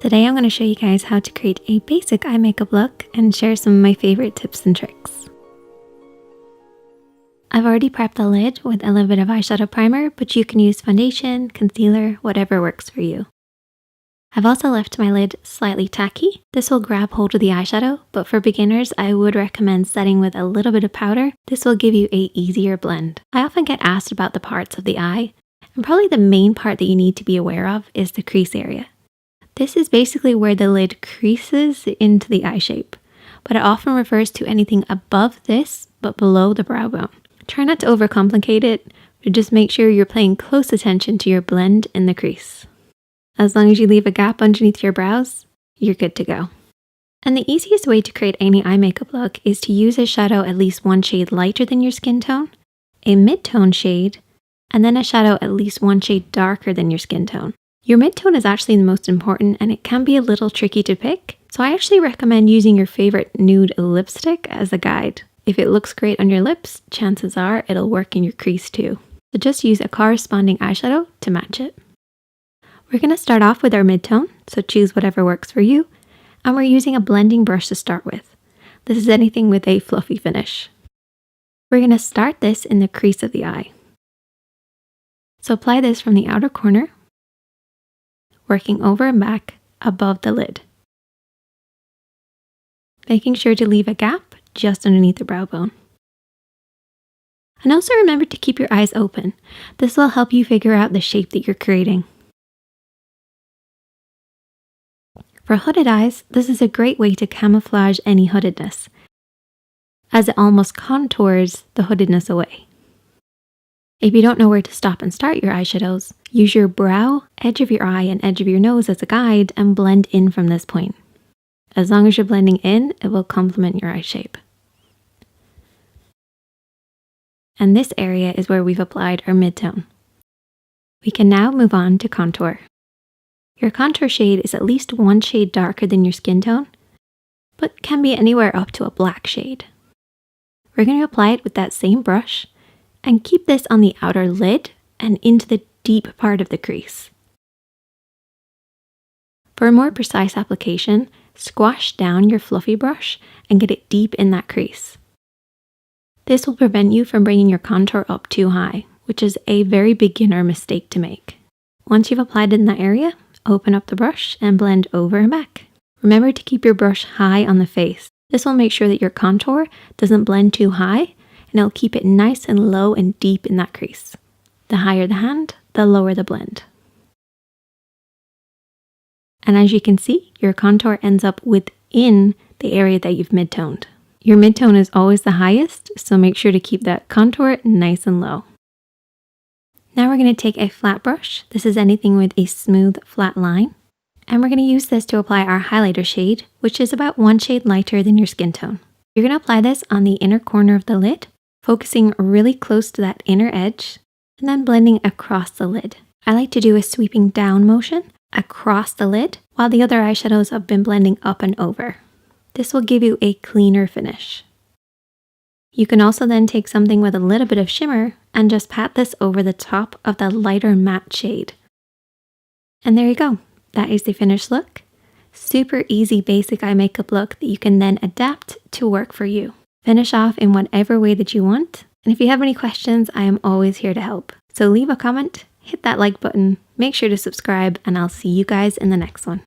Today I'm going to show you guys how to create a basic eye makeup look and share some of my favorite tips and tricks. I've already prepped the lid with a little bit of eyeshadow primer, but you can use foundation, concealer, whatever works for you. I've also left my lid slightly tacky. This will grab hold of the eyeshadow, but for beginners I would recommend setting with a little bit of powder. This will give you an easier blend. I often get asked about the parts of the eye, and probably the main part that you need to be aware of is the crease area. This is basically where the lid creases into the eye shape, but it often refers to anything above this but below the brow bone. Try not to overcomplicate it, but just make sure you're paying close attention to your blend in the crease. As long as you leave a gap underneath your brows, you're good to go. And the easiest way to create any eye makeup look is to use a shadow at least one shade lighter than your skin tone, a mid-tone shade, and then a shadow at least one shade darker than your skin tone. Your mid-tone is actually the most important, and it can be a little tricky to pick, so I actually recommend using your favorite nude lipstick as a guide. If it looks great on your lips, chances are it'll work in your crease too. So just use a corresponding eyeshadow to match it. We're going to start off with our mid-tone, so choose whatever works for you, and we're using a blending brush to start with. This is anything with a fluffy finish. We're going to start this in the crease of the eye. So apply this from the outer corner, working over and back above the lid, making sure to leave a gap just underneath the brow bone. And also remember to keep your eyes open. This will help you figure out the shape that you're creating. For hooded eyes, this is a great way to camouflage any hoodedness, as it almost contours the hoodedness away. If you don't know where to stop and start your eyeshadows, use your brow, edge of your eye, and edge of your nose as a guide and blend in from this point. As long as you're blending in, it will complement your eye shape. And this area is where we've applied our mid-tone. We can now move on to contour. Your contour shade is at least one shade darker than your skin tone, but can be anywhere up to a black shade. We're going to apply it with that same brush, and keep this on the outer lid and into the deep part of the crease. For a more precise application, squash down your fluffy brush and get it deep in that crease. This will prevent you from bringing your contour up too high, which is a very beginner mistake to make. Once you've applied it in that area, open up the brush and blend over and back. Remember to keep your brush high on the face. This will make sure that your contour doesn't blend too high, and it'll keep it nice and low and deep in that crease. The higher the hand, the lower the blend. And as you can see, your contour ends up within the area that you've mid-toned. Your mid-tone is always the highest, so make sure to keep that contour nice and low. Now we're going to take a flat brush. This is anything with a smooth, flat line. And we're going to use this to apply our highlighter shade, which is about one shade lighter than your skin tone. You're going to apply this on the inner corner of the lid, focusing really close to that inner edge, and then blending across the lid. I like to do a sweeping down motion across the lid, while the other eyeshadows have been blending up and over. This will give you a cleaner finish. You can also then take something with a little bit of shimmer and just pat this over the top of the lighter matte shade. And there you go. That is the finished look. Super easy basic eye makeup look that you can then adapt to work for you. Finish off in whatever way that you want. And if you have any questions, I am always here to help. So leave a comment, hit that like button, make sure to subscribe, and I'll see you guys in the next one.